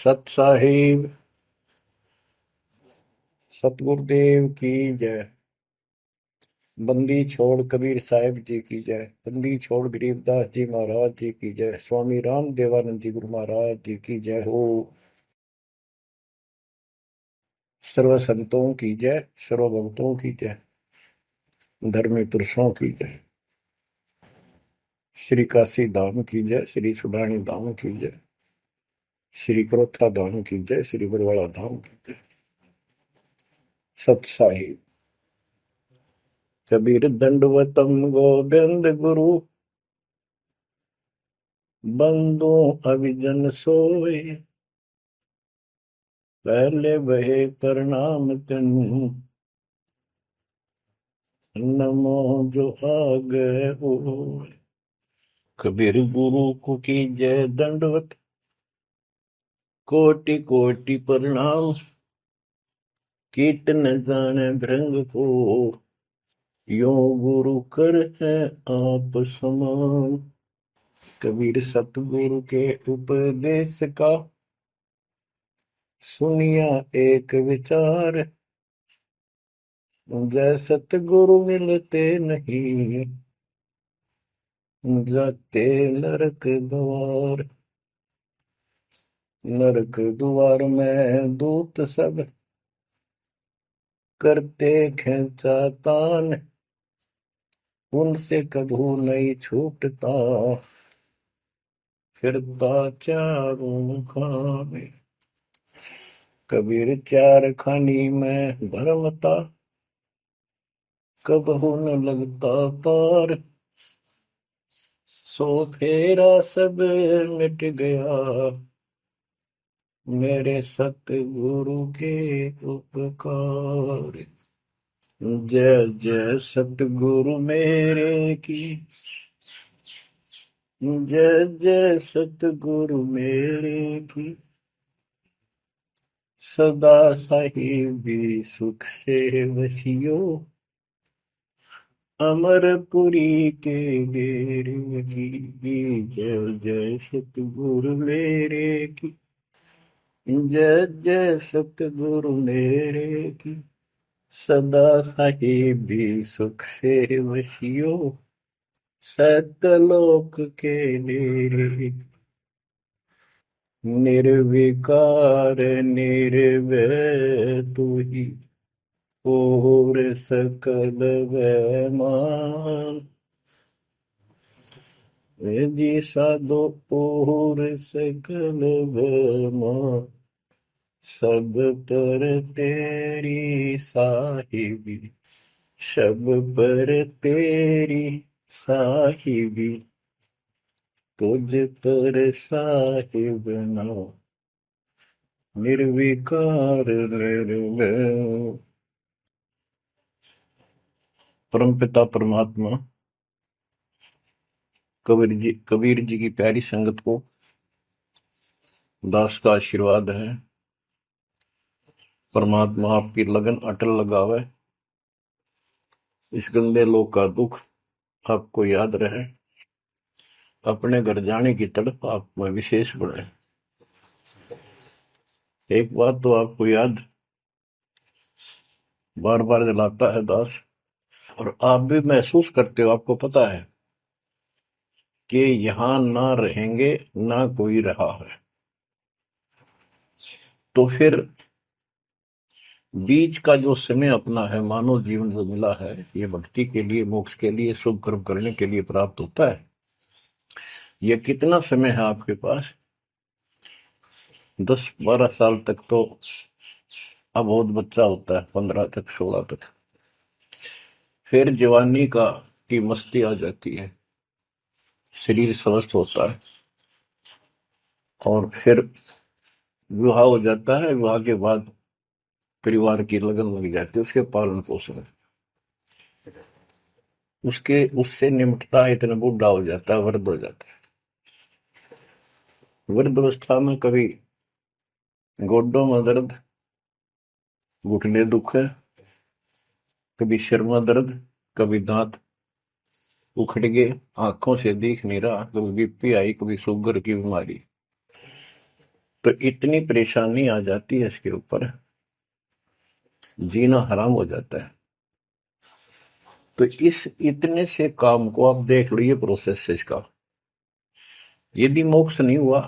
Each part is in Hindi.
सत साहिब सतगुरुदेव की जय। बंदी छोड़ कबीर साहिब जी की जय। बंदी छोड़ गरीबदास जी महाराज जी की जय। स्वामी राम देवानंद जी गुरु महाराज जी की जय हो। सर्व संतों की जय, सर्व भक्तों की जय, धर्मी पुरुषों की जय। श्री काशी धाम की जय, श्री सुडानी धाम की जय, श्री क्रोथा धाम की जय, श्री बरवाड़ा धाम की जय। सत साहिब कबीर दंडवतम गोविंद गुरु, बंदो अभिजन सोए, पहले बहे प्रणाम तिन, नमो जो आगे हो। कबीर गुरु को की जय दंडवत, कोटि कोटि प्रणाम, कीर्तन जाने भृंग को, यो गुरु कर है आप समान। कबीर सतगुरु के उपदेश का, सुनिया एक विचार, जय सतगुरु मिलते नहीं, जाते नरक द्वार। नरक द्वार में दूत सब, करते खेचा तान, उनसे कभू नहीं छूटता, फिरता चारों खाने। कबीर चार खानी में भरमता, कबहू न लगता पार, सो फेरा सब मिट गया, मेरे सतगुरु के उपकार। जय जय सतगुरु मेरे की, जय जय सतगुरु मेरे की, सदा साहिबी सुख से वसियो, अमरपुरी के डेरे की। जय जय सतगुरु मेरे की, जय जय सतगुरु मेरे की, सदा साहिबी सुख से वसियो, सतलोक के डेरे। निर्विकार निर्भय तू ही, और सकल वैमान। जी साधो और सकल वैमान, सब पर तेरी साहिबी, सब पर तेरी साहिबी, तुझ पर साहिब ना, निर्विकार निर्भय। परमपिता परमात्मा कबीर जी की प्यारी संगत को दास का आशीर्वाद है। परमात्मा आपकी लगन अटल लगावे, इस गंदे लोक का दुख आपको याद रहे, अपने घर जाने की तड़प आप में विशेष बढ़े। एक बात तो आपको याद बार बार दिलाता है दास, और आप भी महसूस करते हो, आपको पता है कि यहां ना रहेंगे ना कोई रहा है, तो फिर बीच का जो समय अपना है, मानव जीवन जो मिला है, ये भक्ति के लिए, मोक्ष के लिए, शुभ कर्म करने के लिए प्राप्त होता है। ये कितना समय है आपके पास? 10-12 साल तक तो अब बहुत बच्चा होता है, 15 तक, 16 तक, फिर जवानी का की मस्ती आ जाती है, शरीर स्वस्थ होता है, और फिर विवाह हो जाता है। विवाह के बाद परिवार की लगन लग जाती है, उसके पालन पोषण, उसके उससे निमटता है, इतना बूढ़ा हो जाता है, वृद्ध हो जाता है। वृद्ध अवस्था में कभी गोड्डों में दर्द, घुटने दुख है, कभी सिर में दर्द, कभी दांत उखड़ गए, आंखों से दिख नहीं रहा, कभी बीपी आई, कभी शुगर की बीमारी। तो इतनी परेशानी आ जाती है इसके ऊपर, जीना हराम हो जाता है। तो इस इतने से काम को आप देख लो, ये प्रोसेस है इसका। यदि मोक्ष नहीं हुआ,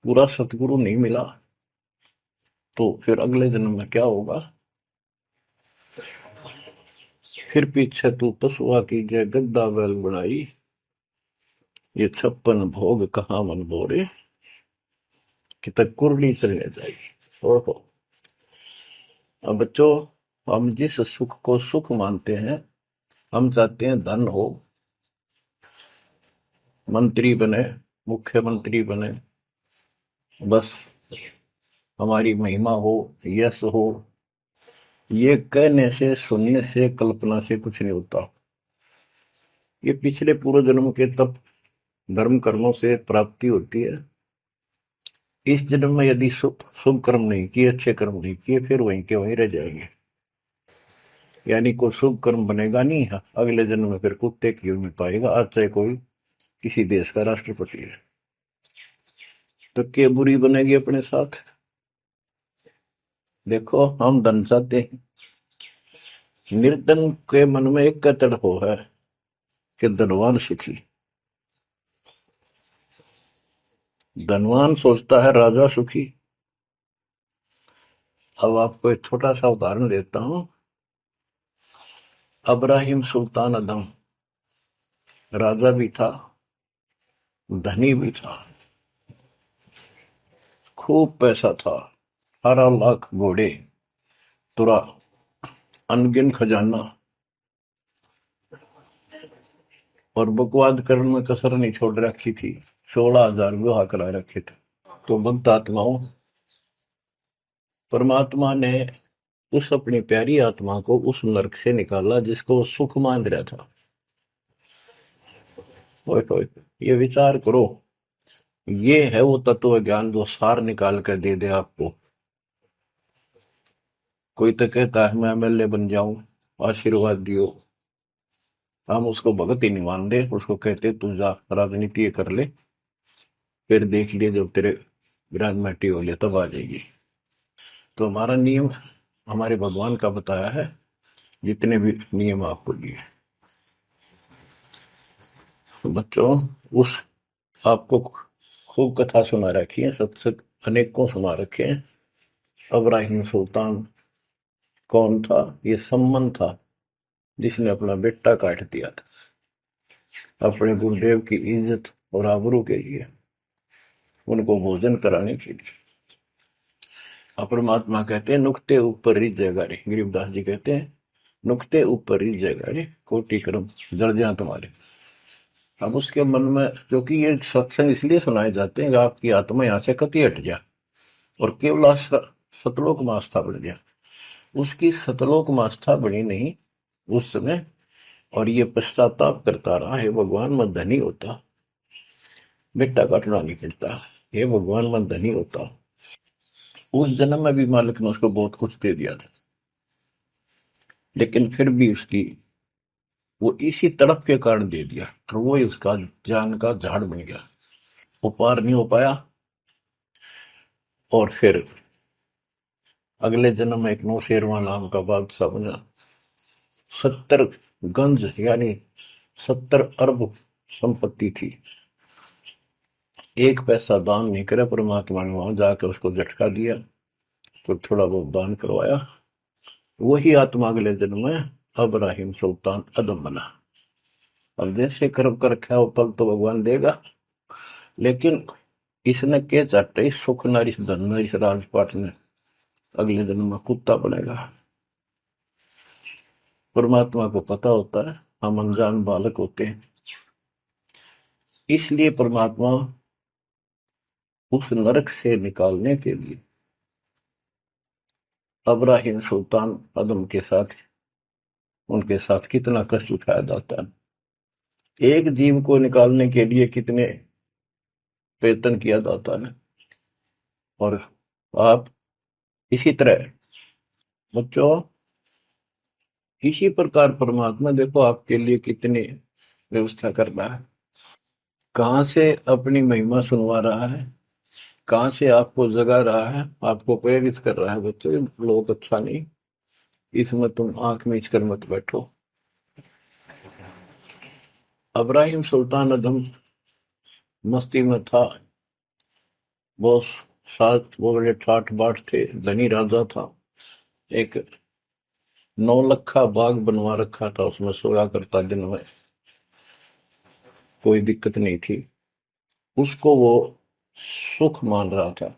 पूरा सतगुरु नहीं मिला, तो फिर अगले जन्म में क्या होगा? फिर पीछे तू पशुआ की जय गद्दा बैल बनाई, ये 56 भोग कहाँ मन बोरे, कि तक कुरली चलने जाएगी। ओहो। अब बच्चों, हम जिस सुख को सुख मानते हैं, हम चाहते हैं धन हो, मंत्री बने, मुख्यमंत्री बने, बस हमारी महिमा हो, यश हो। ये कहने से, सुनने से, कल्पना से कुछ नहीं होता। ये पिछले पूर्व जन्म के तप धर्म कर्मों से प्राप्ति होती है। इस जन्म में यदि शुभ कर्म नहीं किए, अच्छे कर्म नहीं किए, फिर वहीं के वहीं रह जाएंगे। यानी कोई शुभ कर्म बनेगा नहीं है, अगले जन्म में फिर कुत्ते की में पाएगा, आज चाहे कोई किसी देश का राष्ट्रपति है। तो क्या बुरी बनेगी अपने साथ? देखो, हम धन चाहते हैं, निर्धन के मन में एक कतड़ हो है कि धनवान सुखी। धनवान सोचता है राजा सुखी। अब आपको एक छोटा सा उदाहरण देता हूं। अब्राहिम सुल्तान अदम राजा भी था, धनी भी था, खूब पैसा था, 18 लाख घोड़े, तुरा, अनगिन खजाना, और बकवाद करने में कसर नहीं छोड़ रखी थी। 16,000 विवाह करा रखे थे। तो भक्त आत्माओं, परमात्मा ने उस अपनी प्यारी आत्मा को उस नरक से निकाला जिसको वो सुख मान रहा था। ओए, ये विचार करो, ये है वो तत्व ज्ञान जो सार निकाल कर दे दे आपको। कोई तो कहता है मैं एमएलए बन जाऊं, आशीर्वाद दियो। हम उसको भगत ही नहीं मान रहे, उसको कहते तू जा राजनीति कर ले, फिर देख लिए जब तेरे विराज माटी हो लिया तब आ जाएगी। तो हमारा नियम हमारे भगवान का बताया है, जितने भी नियम आपको दिए। तो बच्चों, उस आपको खूब कथा सुना रखी है, सत्संग अनेकों सुना रखे हैं। अब्राहिम सुल्तान कौन था? ये सम्मन था जिसने अपना बेटा काट दिया था अपने गुरुदेव की इज्जत और आबरू के लिए, उनको भोजन कराने के लिए। परमात्मा कहते हैं नुक्ते ऊपर रिझ जाएगा रे, गरीबदास जी कहते हैं नुक्ते ऊपर रिझ जाएगा रे, कोटि कर्म जड़ जाए तुम्हारे। अब उसके मन में, क्योंकि ये सत्संग इसलिए सुनाए जाते हैं कि आपकी आत्मा यहाँ से कति हट जाए और केवल सतलोक में आस्था बढ़ जाए। उसकी सतलोक में आस्था बढ़ी नहीं उस समय, और ये पश्चाताप करता रहा, हे भगवान मैं धनी होता, बेटा काटना नहीं पड़ता, हे भगवान मैं धनी होता। उस जन्म में भी मालिक ने उसको बहुत कुछ दे दिया था, लेकिन फिर भी उसकी वो इसी तड़प के कारण दे दिया, और वो ही उसका जान का झाड़ बन गया। वो पार नहीं हो पाया, और फिर अगले जन्म में एक नौशेरवा नाम का बादशाह बना। 70 गंज यानी 70 अरब संपत्ति थी। एक पैसा दान नहीं करे, परमात्मा ने वहां जाकर उसको झटका दिया तो थोड़ा बहुत दान करवाया। वही आत्मा अगले जन्म में अब्राहिम सुल्तान अदम बना। अब जैसे कर्म कर रखा है वो फल तो भगवान देगा, लेकिन इसने के चाटे इस सुख न, इस धन न, इस राजपाट ने, अगले जन्म में कुत्ता बनेगा। परमात्मा को पता होता है हम अनजान बालक होते हैं, इसलिए परमात्मा उस नरक से निकालने के लिए अब्राहिम सुल्तान अदम के साथ, उनके साथ कितना कष्ट उठाया जाता है। एक जीव को निकालने के लिए कितने प्रयत्न किया जाता है। और आप इसी तरह बच्चों, इसी प्रकार परमात्मा देखो आपके लिए कितनी व्यवस्था कर रहा है, कहां से अपनी महिमा सुनवा रहा है। कहाँ से आपको जगा रहा है, आपको प्रेरित कर रहा है, बच्चों ये लोग अच्छा नहीं, इसमें तुम आंख मीच कर मत बैठो। अब्राहिम सुल्तान अदम मस्ती में था, वो साथ वो बड़े ठाठ बाट थे, धनी राजा था। एक 9 लखा बाग बनवा रखा था, उसमें सोया करता दिन में, कोई दिक्कत नहीं थी उसको, वो सुख मान रहा था।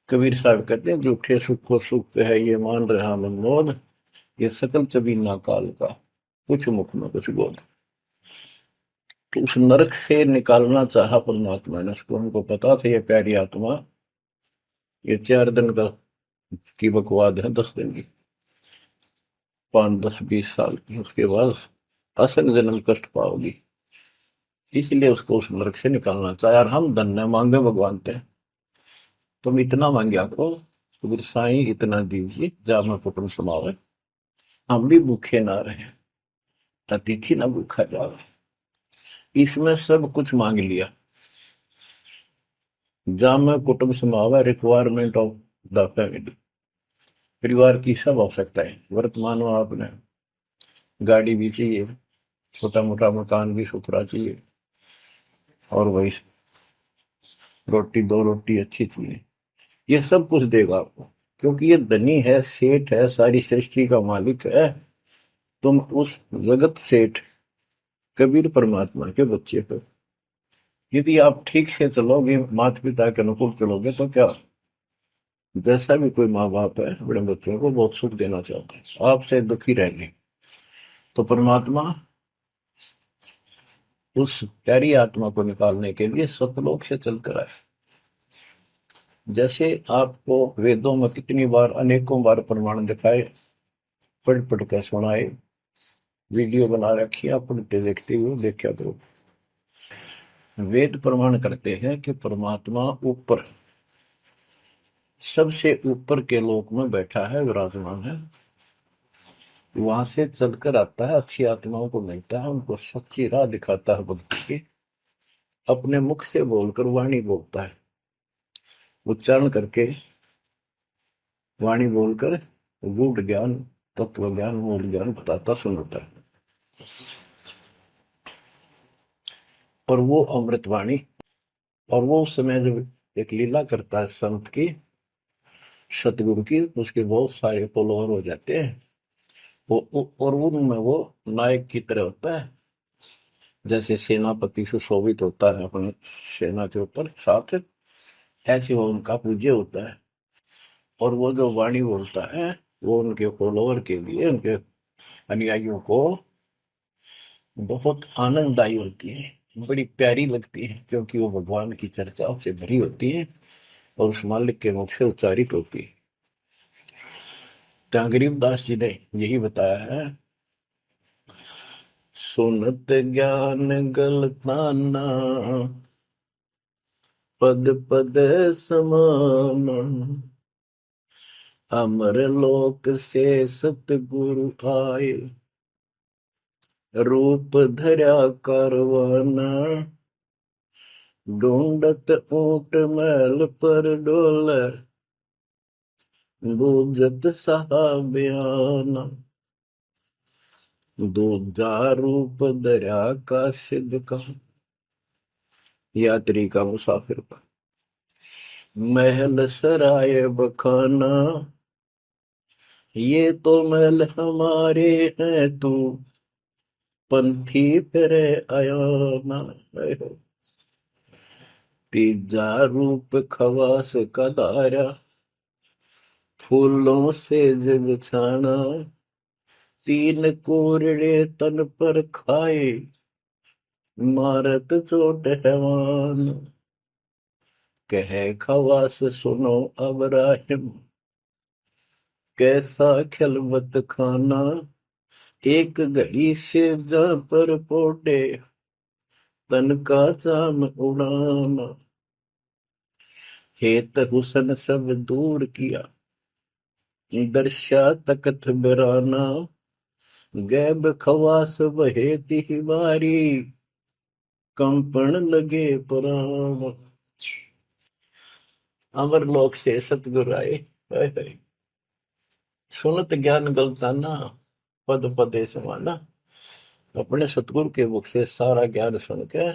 कबीर साहब कहते हैं, झूठे सुख को सुख है ये मान रहा मनमोद, ये सकल चबीना काल का, कुछ मुख में कुछ बोध। तो उस नरक से निकालना चाहा परमात्मा ने उसको, हमको पता था ये प्यारी आत्मा ये 4 दिन का की बकवाद है, 10 दिन की, 5, 10, 20 साल की, उसके बाद असल जन्म कष्ट पाओगी, इसलिए उसको उस नरक से निकालना चाहे। और हम धन्य मांगे भगवान थे, तुम इतना मांगे आपको, तो साईं इतना दीजिए जामा कुटुंब समावे, हम भी भूखे ना रहे, अतिथि ना भूखा जावे। इसमें सब कुछ मांग लिया। जामा कुटुंब समावे, रिक्वायरमेंट ऑफ द फैमिली, परिवार की सब आवश्यकता है। वर्तमान में आपने गाड़ी भी चाहिए, छोटा मोटा मकान भी सुथरा चाहिए, और वही रोटी, 2 रोटी अच्छी चाहिए, ये सब कुछ देगा आपको, क्योंकि ये धनी है, सेठ है, सारी सृष्टि का मालिक है। तुम उस जगत सेठ कबीर परमात्मा के बच्चे हो। यदि आप ठीक से चलोगे, माता पिता के अनुकूल चलोगे, तो क्या, जैसा भी कोई माँ बाप है अपने बच्चों को बहुत सुख देना चाहते हैं, आपसे दुखी रहेंगे, तो परमात्मा उस प्यारी आत्मा को निकालने के लिए सतलोक से चलकर आए। जैसे आपको वेदों में कितनी बार, अनेकों बार प्रमाण दिखाए, पढ़ पढ़ कर सुनाए, वीडियो बना रखी, आप पढ़ते देखते हुए देखा करो। वेद प्रमाण करते हैं कि परमात्मा ऊपर, सबसे ऊपर के लोक में बैठा है, विराजमान है, वहां से चलकर आता है, अच्छी आत्माओं को मिलता है, उनको सच्ची राह दिखाता है भक्ति की, अपने मुख से बोलकर वाणी बोलता है, उच्चारण करके वाणी बोलकर गूढ़ ज्ञान, तत्व ज्ञान, मूल ज्ञान बताता सुनाता है। और वो अमृतवाणी, और वो उस समय जब एक लीला करता है संत की, सतगुरु की, उसके बहुत सारे फॉलोअर हो जाते हैं, और उनमें वो नायक की तरह होता है, जैसे सेनापति सुशोभित होता है अपने सेना के ऊपर साथ, ऐसे वो उनका पूज्य होता है। और वो जो वाणी बोलता है, वो उनके फॉलोअर के लिए, उनके अनुयायियों को बहुत आनंददायी होती है, बड़ी प्यारी लगती है, क्योंकि वो भगवान की चर्चाओं से भरी होती है और उस मालिक के मुख से उच्चारित होती है। तो गरीबदास जी ने यही बताया है, सुनत ज्ञान गलताना, पद पद समान, अमर लोक से सतगुरु आए, रूप धरा कारवाना, ढूंढत ऊंट मैल पर डोले, बूझत साहबियाना, दूजा रूप दरिया का सिद्ध का, यात्री का, मुसाफिर का, महल सराय बखाना, ये तो महल हमारे हैं, तू पंथी फिरे आयाना। तीजा रूप खवास का दायरा, फूलों से जग छाना, तीन कोरड़े तन पर खाए, मारत चोट हैवान, कहे खवास सुनो अब राहिम, कैसा खिलवत खाना, एक घड़ी से जा पर पोटे, तन का चाम उड़ाना, हेत हुसन सब दूर किया, दर्शा तकत बिराना, गैब खवास बहे तिहवारी, कंपन लगे पुराण। अमर लोक से सतगुरु आए, हाय हाय। सुनत ज्ञान गलताना, पद पदे समाना। अपने सतगुरु के मुख से सारा ज्ञान सुन के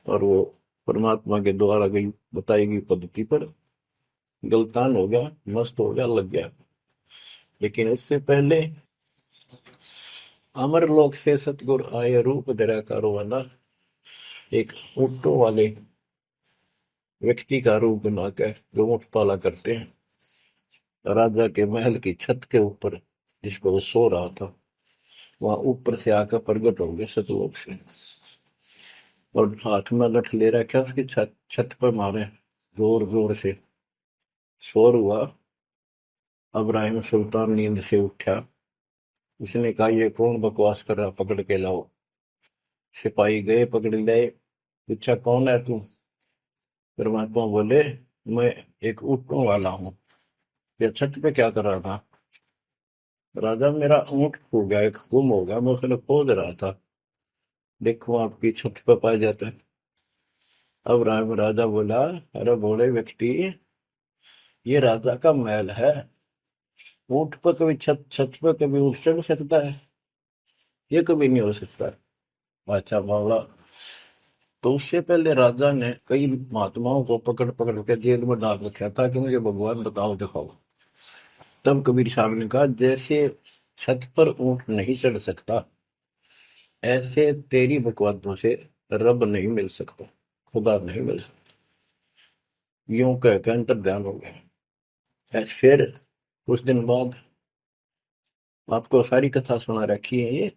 और वो परमात्मा के द्वारा गई बताई गई पद्धति पर गलतान हो गया, मस्त हो गया, लग गया। लेकिन उससे पहले अमर लोक से सतगुरु आए, रूप धरा कारोबाना। एक ऊँटों वाले व्यक्ति का रूप बनाकर जो ऊँट पाला करते हैं, राजा के महल की छत के ऊपर जिस पर वो सो रहा था, वहां ऊपर से आकर प्रकट हो गए सतलोक से, और हाथ में लठ ले रखा, उसकी छत छत पर मारे जोर जोर से। शोर हुआ। अब्राहिम सुल्तान नींद से उठा। उसने कहा, ये कौन बकवास कर रहा, पकड़ के लाओ। सिपाही गए, पकड़ लाए। पूछा, कौन है तू? परमात्मा बोले, मैं एक ऊँटों वाला हूँ। ये छत पे क्या कर रहा था? राजा, मेरा ऊँट खो गया, एक गुम हो गया, मैं उसने खोज रहा था, देखो आपकी छत पे पाया जाता है। अब राजा बोला, अरे भोले व्यक्ति, ये राजा का महल है, ऊँट पर कभी छत पर कभी ऊँट चढ़ सकता है? ये कभी नहीं हो सकता। अच्छा बावला। तो उससे पहले राजा ने कई महात्माओं को पकड़ पकड़ के जेल में डाल रखा था कि मुझे भगवान बताओ, दिखाओ। तब कबीर साहब ने कहा, जैसे छत पर ऊँट नहीं चढ़ सकता, ऐसे तेरी बकवादों से रब नहीं मिल सकता, खुदा नहीं मिल सकता। यूं कह के अंतर ध्यान हो गया। फिर कुछ दिन बाद आपको सारी कथा सुना रखी है। ये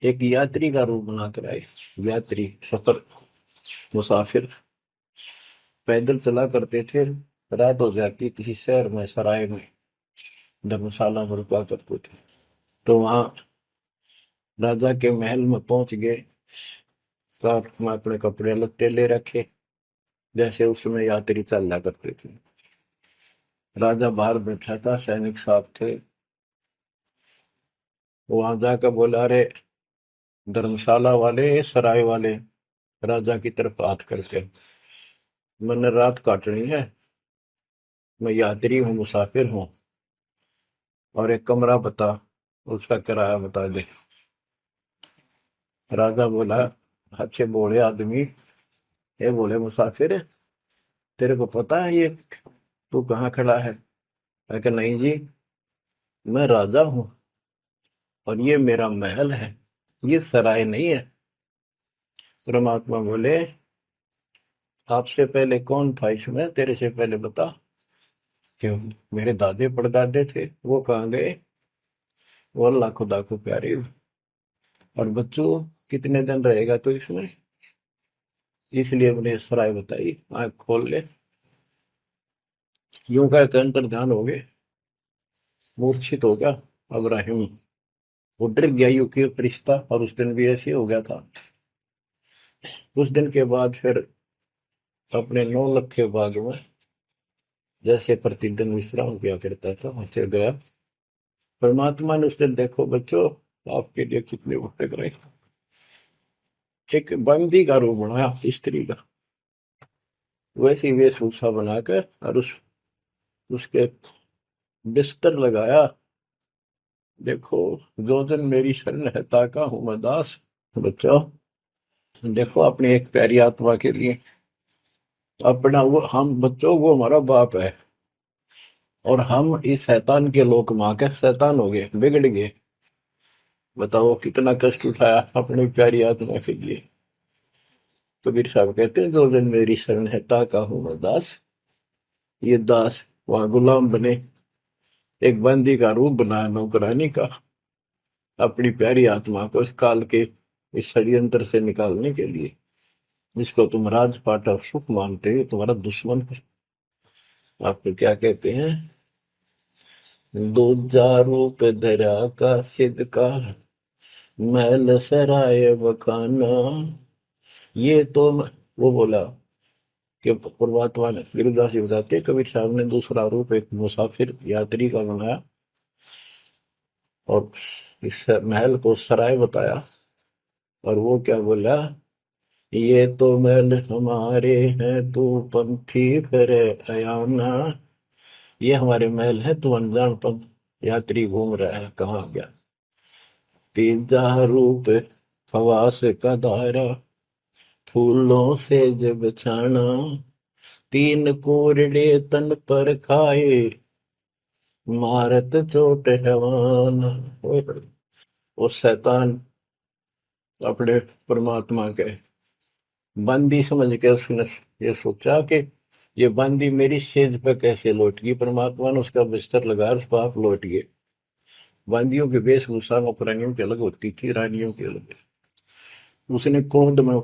एक यात्री का रूप बनाकर आए। यात्री, सफर, मुसाफिर पैदल चला करते थे। रात हो जाती, किसी शहर में, सराय में, धर्मशाला में रुका करते थे। तो वहां राजा के महल में पहुंच गए। साथ में अपने कपड़े लत्ते ले रखे, जैसे उसमें यात्री चला करते थे। राजा बाहर बैठा था, सैनिक साहब थे। वहां जाकर बोला, अरे धर्मशाला वाले, सराय वाले, राजा की तरफ हाथ करके, मैंने रात काटनी है, मैं यात्री हूँ, मुसाफिर हूँ, और एक कमरा बता, उसका किराया बता दे। राजा बोला, अच्छे बोले आदमी, ये बोले मुसाफिर, तेरे को पता है ये तू कहाँ खड़ा है? मैं कहा, नहीं जी, मैं राजा हूँ और ये मेरा महल है, ये सराय नहीं है। परमात्मा बोले, आपसे पहले कौन था इसमें, तेरे से पहले बता। क्यों? मेरे दादे परदादे थे, वो कहाँ गए? वो अल्लाह खुदा को प्यारे। और बच्चों, कितने दिन रहेगा तो इसमें? इसलिए मैंने सराय बताई, आंख खोल ले। यूं कह के अंतर ध्यान हो गए, मूर्छित हो गया अब्राहिम। वो डर गया, यूं कि रिश्ता, और उस दिन भी ऐसे हो गया था। उस दिन के बाद फिर अपने 9 लखे बाग में जैसे प्रतिदिन विश्राम किया करता था, वहां गया। परमात्मा ने उस दिन, देखो बच्चों, आपके लिए कितने भटक रहे, एक बंदी का रूप बनाया, स्त्री का, वैसी वेशभूषा बनाकर, और उसके बिस्तर लगाया। देखो, जो दिन मेरी शरण है, ताका हूं मैं दास। बच्चों, देखो अपनी एक प्यारी आत्मा के लिए अपना, वो हम बच्चों, वो हमारा बाप है, और हम इस शैतान के लोक मां के शैतान हो गए, बिगड़ गए। बताओ कितना कष्ट उठाया अपनी प्यारी आत्मा के लिए। कबीर साहब कहते हैं, जो दिन मेरी शरण है, ताका हूं मैं दास। ये दास वहां गुलाम बने, एक बंदी का रूप बनाया नौकरानी का, अपनी प्यारी आत्मा को इस काल के इस षड्यंत्र से निकालने के लिए। जिसको तुम राजपाट और सुख मानते हो, तुम्हारा दुश्मन है। आपको क्या कहते हैं? दूजा रूप धरा का सिद्ध का, महल सराय बखाना। ये तो वो बोला कि परमात्मा ने, गिरिदास जी बताते, कबीर साहब ने दूसरा रूप एक मुसाफिर यात्री का बनाया, और इस महल को सराय बताया। और वो क्या बोला ये तो महल हमारे हैं, तू पंथी फिरे अयाना। ये हमारे महल है, तू अनजान पंथ यात्री घूम रहा है, कहाँ गया। तीजा रूप खवास का दायरा, फूलों से जब छाना। तीन कोरडे तन पर खाए, मारत चोट हैवान। वो शैतान अपने परमात्मा के बंदी समझ के उसने ये सोचा कि ये बंदी मेरी सेज पे कैसे लौट गई। परमात्मा ने उसका बिस्तर लगा, उस पाप लौट गए। बंदियों की वेशभूषा नौकरानियों की अलग होती थी, रानियों की अलग। उसने क्रोध में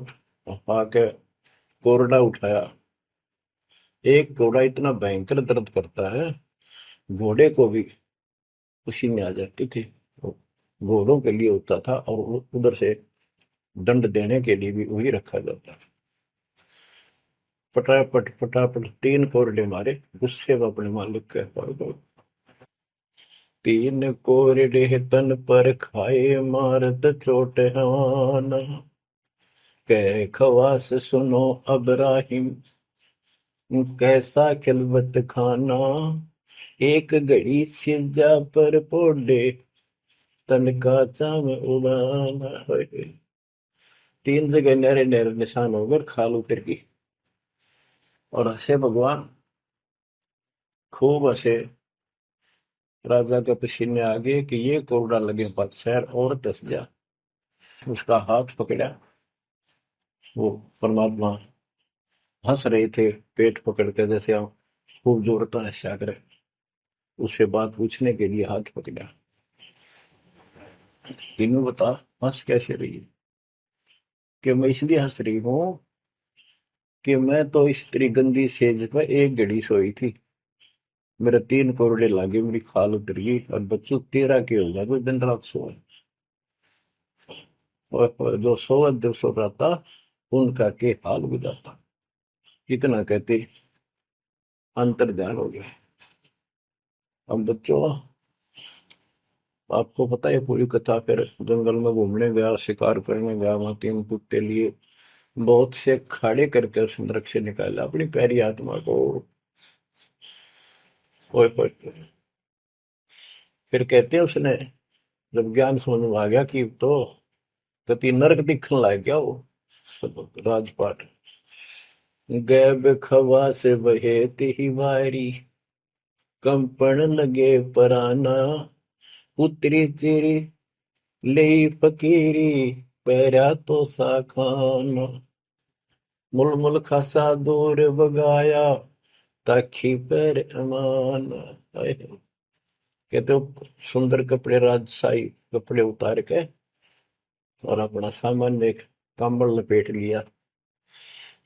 आके कोरडा उठाया। एक घोड़ा इतना भयंकर दर्द करता है, घोड़े को भी पसीने आ जाती थी। वो घोड़ों के लिए होता था, और उधर से दंड देने के लिए भी वही रखा जाता था। फटाफट फटाफट तीन कोरडे मारे, गुस्से में अपने मालिक के पड़ गए। तीन कोरडे तन पर खाए, मारत चोट हवाना। कह खवास सुनो अबराहिम, कैसा खिलवत खाना। एक घड़ी सिजा पर पोडे, तन का चाम उड़ाना। तीन जगह नहरे नहरे निशान होकर खाल उतर गई। और हंसे भगवान, खूब हंसे। राजा के पसीने आ गए कि ये कोरडा लगे पातशाह और दस जा। उसका हाथ पकड़ा। वो परमात्मा हंस रहे थे, पेट पकड़ के, जैसे हम खूब जोरता हंसा करे। उससे बात पूछने के लिए हाथ पकड़ा। तीनों बता, हंस कैसे रही है। कि मैं इसलिए हंस रही हूँ कि मैं तो इस तेरी गंदी सेज पर एक घड़ी सोई थी, मेरे तीन कोरडे लागे, मेरी खाल उतर गई, और बच्चों तेरा के हो गया कोई दिन रात सोए। और जो सोवत जो सो रहा था, उनका के हाल बुझाता। इतना कहते अंतर ध्यान हो गया। अब बच्चों, आपको पता है पूरी कथा। फिर जंगल में घूमने गया, शिकार करने गया, वहां तीन कुत्ते लिए, बहुत से खाड़े करके उस नरक से निकाला अपनी प्यारी आत्मा को। ओए ओए। फिर कहते हैं उसने, जब ज्ञान समझ में आ गया कि तो कति नरक दिखने लग गया वो राजपाट। गैब खवा से बहे ही वारी, कंपन लगे पराना। उतरी तेरी ले फकीरी, पैरा तो सा खाना। मुल मुल खासा दूर बगाया, ताकि पैर अमान। कहते हो सुंदर कपड़े, राजशाही कपड़े उतार के, और अपना सामान्य एक कंबल लपेट लिया।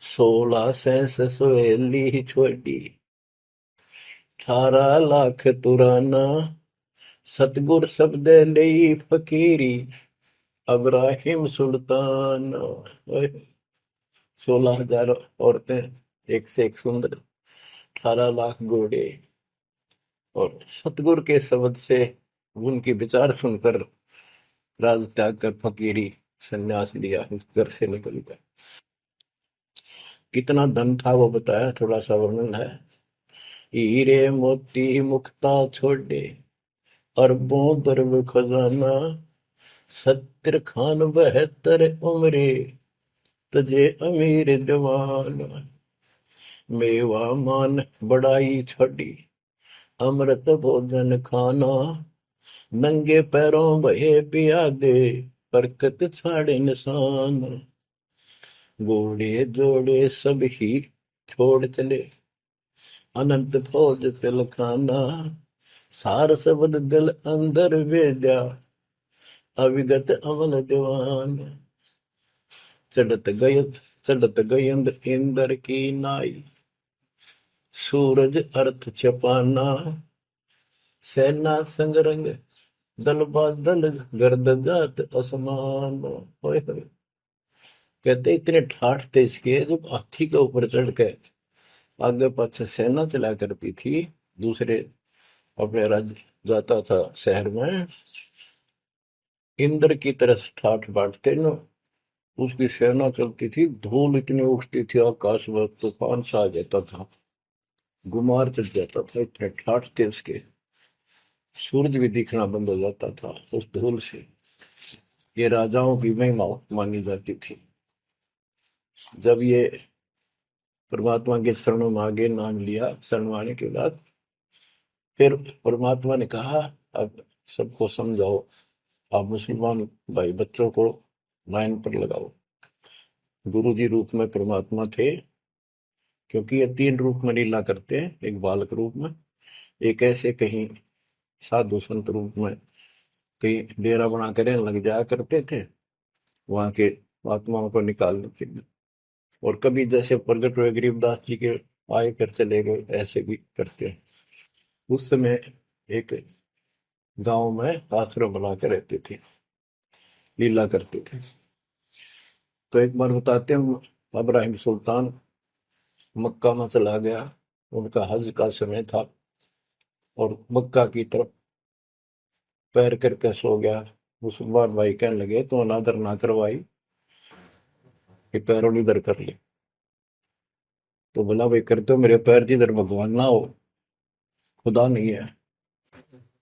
16 सहेली ही छोड़ी, 18 लाख तुराना। सतगुर शब्द ले फकीरी, अब्राहिम सुल्तान। 16,000 औरतें, एक से एक सुंदर, 18 लाख घोड़े, और सतगुरु के शब्द से उनके विचार सुनकर राज त्याग कर फकीरी संन्यास लिया, इस घर से निकल गया। कितना धन था वो बताया, थोड़ा सा वर्णन है। हीरे मोती मुक्ता छोड़े, अरबों दरब खजाना। 70 खान 72 उम्रे, तजे अमीर जवान। मेवा मान बड़ाई छड़ी, अमृत भोजन खाना। नंगे पैरों बहे पियादे, बरकत छाड़े निशान। घोड़े जोड़े सब ही छोड़ चले, अनंत फौज तिलखाना। सार सबद दिल अंदर वेद्या, अविगत अमल दीवान। चढ़त गय चढ़त गयंद इंद्र की नाई, सूरज अर्थ छपाना। सेना संगरंग दल बादल, गर्द जात असमान। होए होए। कहते इतने ठाठ थे इसके, जब हाथी के ऊपर चढ़ के आगे पाछे सेना चला करती थी, दूसरे अपने राज्य जाता था शहर में, इंद्र की तरह ठाठ बांटते न। उसकी सेना चलती थी, धूल इतनी उठती थी आकाश में, तूफान सा आ जाता था, गुमार चढ़ जाता था, इतने ठाठ थे उसके, सूरज भी दिखना बंद हो जाता था उस धूल से। ये राजाओं की महिमा मानी जाती थी। जब ये परमात्मा के शरणों में आगे नाम लिया, शरण आने के बाद फिर परमात्मा ने कहा, अब सबको समझाओ, आप मुसलमान भाई बच्चों को लाइन पर लगाओ। गुरु जी रूप में परमात्मा थे, क्योंकि ये तीन रूप में लीला करते हैं, एक बालक रूप में, एक ऐसे कहीं साधु संत रूप में कहीं डेरा बना कर लग जाया करते थे वहां के आत्माओं को निकालने के लिए, और कभी जैसे प्रगट हुए गरीबदास जी के आए कर चले गए, ऐसे भी करते हैं। उस समय एक गांव में आश्रम बना के रहते थे, लीला करते थे। तो एक बार बताते हैं, इब्राहिम सुल्तान मक्का में चला गया, उनका हज का समय था, और मक्का की तरफ पैर करके सो गया। मुसलमान भाई कहने लगे तो अनादर ना करवाई कि पैरों इधर कर ले। तो बोला, भाई करते हो मेरे पैर जिधर भगवान ना हो, खुदा नहीं है।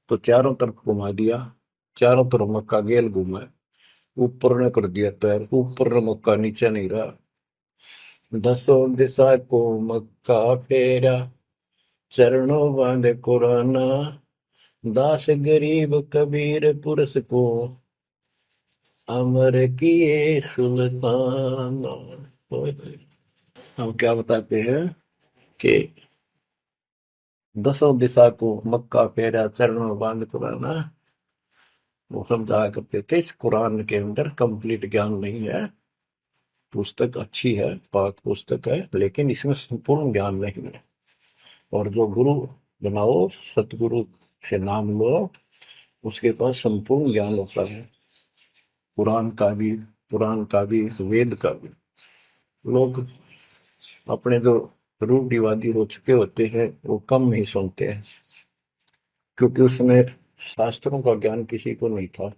तो चारों तरफ घुमा दिया, चारों तरफ मक्का गेल घूमा, ऊपर ने कर दिया पैर, ऊपर ने मक्का, नीचे नहीं रहा। दसों दिशा को मक्का फेरा, चरणों बांधे कुराना, दास गरीब कबीर पुरस को, अमर किए सुल्ताना। हम क्या बताते हैं कि दसों दिशा को मक्का फेरा, चरणों बांध कुराना, वो समझाया करते थे। इस कुरान के अंदर कंप्लीट ज्ञान नहीं है, पुस्तक अच्छी है, पाक पुस्तक है, लेकिन इसमें संपूर्ण ज्ञान नहीं है। और जो गुरु बनाओ, सतगुरु से नाम लो, उसके पास संपूर्ण ज्ञान होता है, पुराण का भी, वेद का भी। लोग अपने जो रूढ़िवादी हो चुके होते हैं, वो कम ही सुनते हैं, क्योंकि उसमें शास्त्रों का ज्ञान किसी को नहीं था।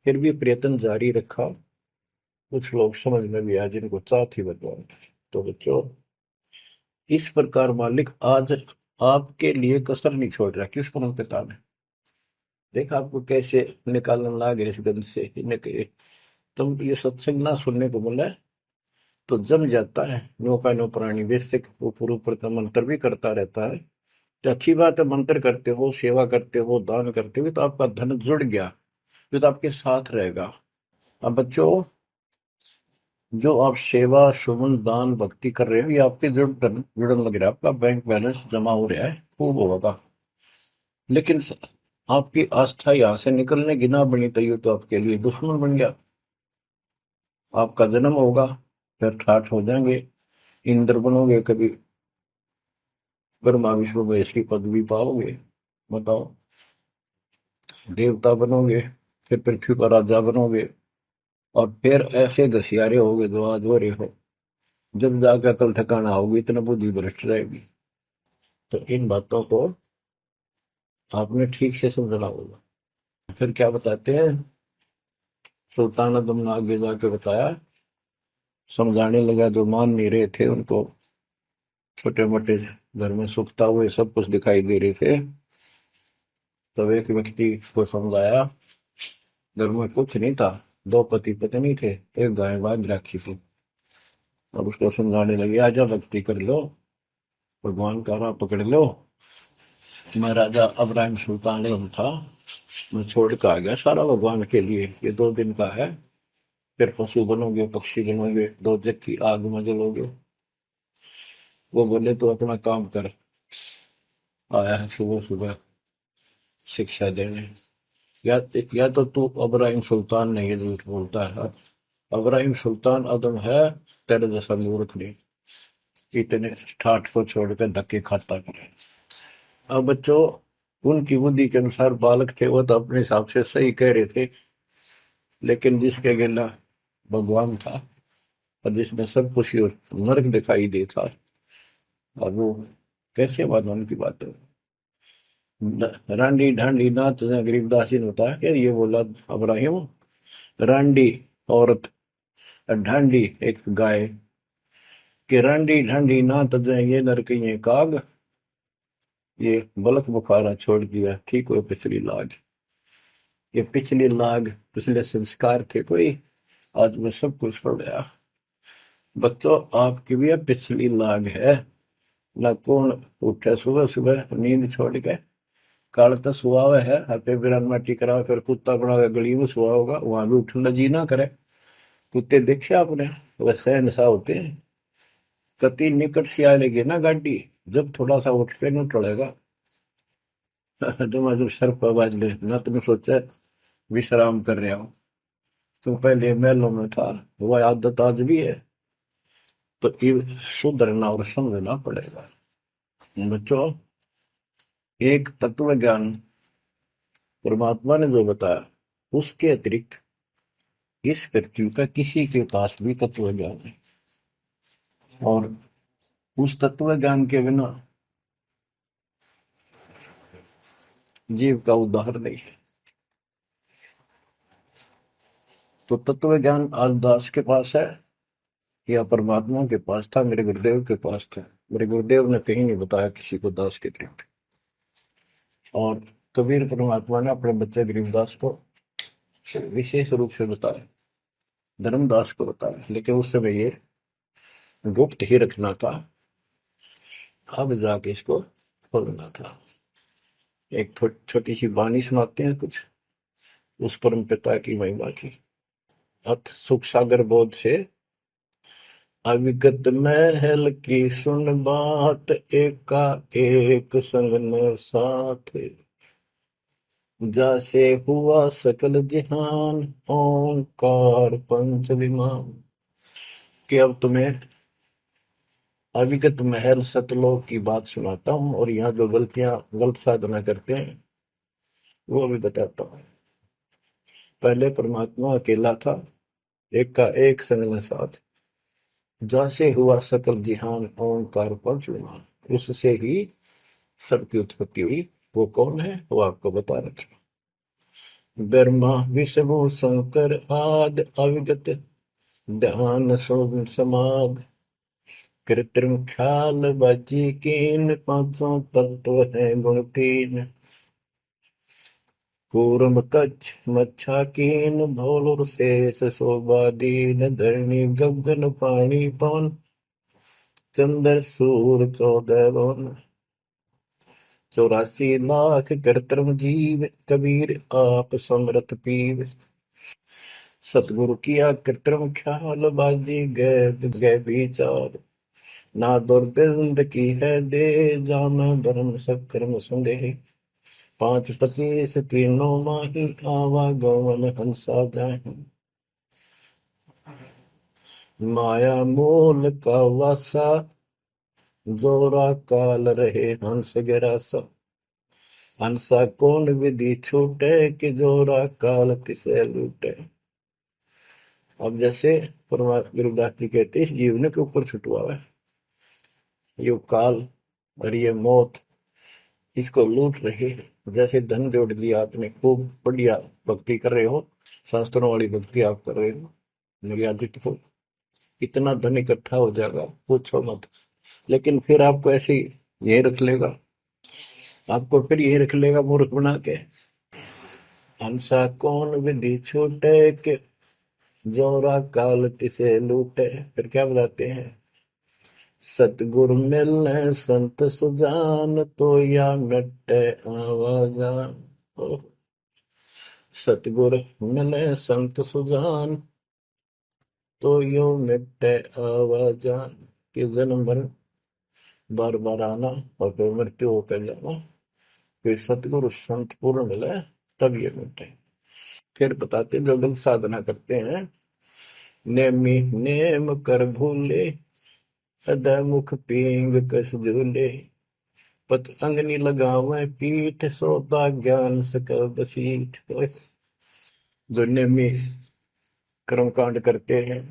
फिर भी प्रयत्न जारी रखा, कुछ लोग समझ में भी आए जिनको चाह थी भगवान। तो बच्चों, इस प्रकार मालिक आज आपके लिए कसर नहीं छोड़ रहा। किस परम पिता ने देखा आपको कैसे निकालने लगे इस गंध से, निकले। तुम ये सत्संग ना सुनने को मिला है तो जम जाता है, नौका नो प्राणी बेसिक ऊपर ऊपर का मंत्र भी करता रहता है। तो अच्छी बात है, मंत्र करते हो, सेवा करते हो, दान करते हो, तो आपका धन जुड़ गया, तो आपके साथ रहेगा। अब बच्चों, जो आप सेवा सुमन दान भक्ति कर रहे हो, ये आपके जुड़न लग रहा है, आपका बैंक बैलेंस जमा हो रहा है, खूब होगा। लेकिन आपकी आस्था यहाँ से निकलने की ना बनी तैयो, तो आपके लिए दुश्मन बन गया। आपका जन्म होगा, फिर ठाठ हो जाएंगे, इंद्र बनोगे, कभी ब्रह्मा विष्णु महेश की पदवी पाओगे, बताओ, देवता बनोगे, फिर पृथ्वी पर राजा बनोगे, और फिर ऐसे घसियारे होगे जो आज हो रहे हो। जब जाकर कल ठिकाना होगी, इतना बुद्धि भ्रष्ट रहेगी। तो इन बातों को आपने ठीक से समझना होगा। फिर क्या बताते हैं, सुल्तान आदम ने आगे जाके बताया, समझाने लगा, जो मान नहीं रहे थे उनको, छोटे मोटे घर में सुखता हुए सब कुछ दिखाई दे रहे थे, तब एक व्यक्ति को समझाया, घर में कुछ नहीं था, दो पति पत्नी थे, एक गाय बांध रखी थी। अब उसको समझाने लगे, आजा भक्ति कर लो, भगवान का राह पकड़ लो। मैं राजा इब्राहिम सुल्तान एवं था, मैं छोड़ कर आ गया सारा भगवान के लिए, ये 2 दिन का है, फिर पशु बनोगे, पक्षी बनोगे, दो जग की आग में जलोगे। वो बोले, तो अपना काम कर, आया है सुबह सुबह शिक्षा देने। या तो तू इब्राहिम सुल्तान नहीं है, झूठ बोलता है। इब्राहिम सुल्तान आदम है, तेरे जैसा मूर्ख नहीं, इतने ठाठ को छोड़कर धक्के खाता करे। अब बच्चों, उनकी बुद्धि के अनुसार बालक थे, वो तो अपने हिसाब से सही कह रहे थे, लेकिन जिसके गिला भगवान था, और जिसमें सब कुछ नर्क दिखाई दे था, और वो कैसे बात उनकी बात है। रांडी ढांडी नाच, गरीबदास जी ने बताया कि ये बोला इब्राहिम, रांडी औरत ढांडी एक गाय कि रांडी ढांडी ना तजे ये नरकइये काग, ये बलक बुखारा छोड़ दिया ठीक हुए पिछली लाग। ये पिछली लाग पिछले संस्कार थे कोई, आज मैं सब कुछ छोड़ गया। बच्चों आपकी भी अब पिछली लाग है ना। कौन उठे सुबह सुबह नींद छोड़ के, काल तो सुहावे है हते बिरान माटी करा फिर कुत्ता बना के गली में सुहा होगा, वहां भी उठना जी ना करे। कुत्ते देखे आपने वैसे नशा होते हैं, कति निकट से आ लेगी ना गाड़ी, जब थोड़ा सा उठ के न टलेगा जब सर पर आवाज ले ना, तुम सोचा विश्राम कर रहे हो, तुम पहले महलों में था, वह आदत आज भी है, तो ये सुधरना और समझना पड़ेगा। बच्चों एक तत्व ज्ञान परमात्मा ने जो बताया, उसके अतिरिक्त इस पृथ्वी का किसी के पास भी तत्व ज्ञान है, और उस तत्व ज्ञान के बिना जीव का उद्धार नहीं है। तो तत्व ज्ञान आज दास के पास है या परमात्मा के पास था, मेरे गुरुदेव के पास था। मेरे गुरुदेव ने कहीं नहीं बताया किसी को दास के अतिरिक्त। और कबीर परमात्मा ने अपने बच्चे गरीबदास को विशेष रूप से बताया, धर्मदास को बताया, लेकिन उस समय ये गुप्त ही रखना था, अब जाके इसको खोलना था। एक छोटी सी वाणी सुनाते हैं कुछ उस परम पिता की महिमा की। अथ सुख सागर बोध से अविगत महल की सुन बात, एका एक संग न साथ, जैसे हुआ सकल जहान, ओंकार पंच विमान। कि अब तुम्हें अविगत महल सतलोक की बात सुनाता हूं, और यहाँ जो गलत साधना करते हैं वो भी बताता हूं। पहले परमात्मा अकेला था, एक का एक संग में साथ, जैसे हुआ सकल जिहान, ओंकार पंच विमान, उससे ही सबकी उत्पत्ति हुई। वो कौन है वो आपको बता रखा। ब्रह्मा विष्णु शंकर आद, अविगत ध्यान सोम समाध, कृत्रिम ख्याल बाजी कीन, पांचों तत्व है गुण तीन, कूर्म कच्छ मच्छा कीन, धौल शेष शोभा दीन, धरणी गगन पानी पवन, चंद्र सूर 14 भुवन, 84 लाख कृत्रिम जीव, कबीर आप समरथ पीव, सतगुरु किया कृत्रिम ख्याल, बाजी गए विचार, ना दुर्बिंद की है दे, जाना धर्म सक्रम संदेह, 5 25 तीनों माही, आवा गवन हंसा जाहि, माया मूल का वासा, जोरा काल रहे हंस गिरासा, हंसा कौन विधि छूटे, कि जोरा काल तिसे लूटे। अब जैसे परमात्मा गुरुदास जी कहते हैं, इस जीवन के ऊपर छुटवा है ये काल और ये मौत, इसको लूट रहे हैं। जैसे धन जोड़ लिया आपने, खूब बढ़िया भक्ति कर रहे हो, शास्त्रों वाली भक्ति आप कर रहे हो, मर्यादित हो, इतना धन इकट्ठा हो जाएगा पूछो मत। लेकिन फिर आपको ऐसे यही रख लेगा, आपको फिर यही रख लेगा मूर्ख बना के। हंसा कौन विधि छूटे, के जोरा काल तिसे लूटे। फिर क्या बताते हैं, सतगुरु मिलने संत सुजान, तो या मिटे आवाजान। सतगुरु मिले संत सुजान, तो यो मिटे आवाजान। कि जन्म मरण बार बार आना और फिर मृत्यु होकर जाना, फिर सतगुरु संत पूर्ण मिले तब ये मिटे। फिर बताते जो लोग साधना करते हैं, नेमी नेम कर भूले, अदा मुख पींग कस झूले, पतंगनी लगावे पीठ, सोता ज्ञान सक बसीठ। जो नेमी कर्म कांड करते हैं,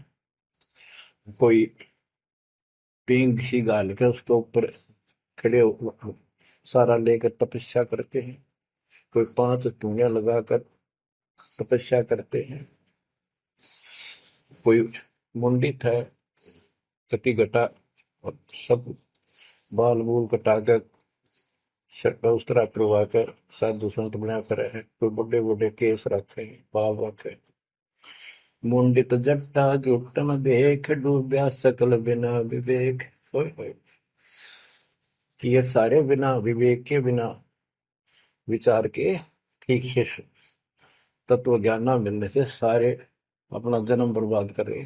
कोई पींग सी गाल के उसके ऊपर खड़े सारा लेकर तपस्या करते हैं, कोई 5 धुनिया लगाकर तपस्या करते हैं, कोई मुंडित है, कति घटा, और सब बाल बूल कटा कर शर्ट उस तरह करवा कर साधु संत बना कर है, कोई बड़े बड़े केस रखे, बाल रखे। मुंडित जट्टा जुटन देख, डूबया सकल बिना विवेक। होय होय। कि ये सारे बिना विवेक के, बिना विचार के, ठीक से तत्व ज्ञान ना मिलने से सारे अपना जन्म बर्बाद कर रहे